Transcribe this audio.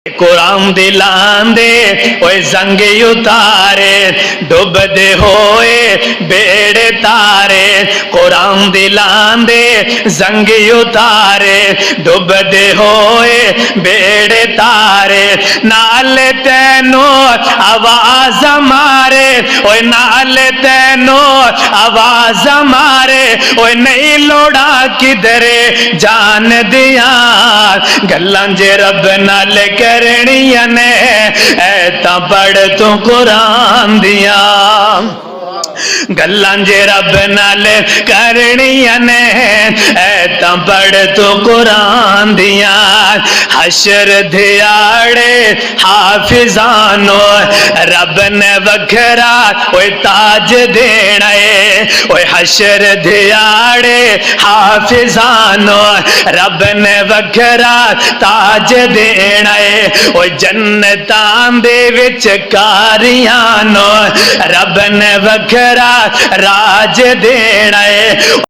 قرآن دلاندے اوے زنگ اتارے ڈوبدے ہوئے بیڑے تارے قرآن دلاندے زنگ اتارے ڈوبدے ہوئے بیڑے تارے نال تینو آواز مارے اوے نال تینو آواز مارے اوے نہیں لوڑا کدھرے جان دیا گلان جے رب نال کرنیاں نے ایتا پڑھ تو قرآن دیا گلان جے رب نال کرنیاں نے ایتا پڑھ تو قرآن دیا حشر دھیاڑے حافظانو رب نے وکھرا اوے تاج دینا ہے اوے حشر دھیاڑے حافظانو رب نے وکھرا تاج دینا ہے اوے جنتان دے وچ کاریانو رب نے وکھرا راج دینا ہے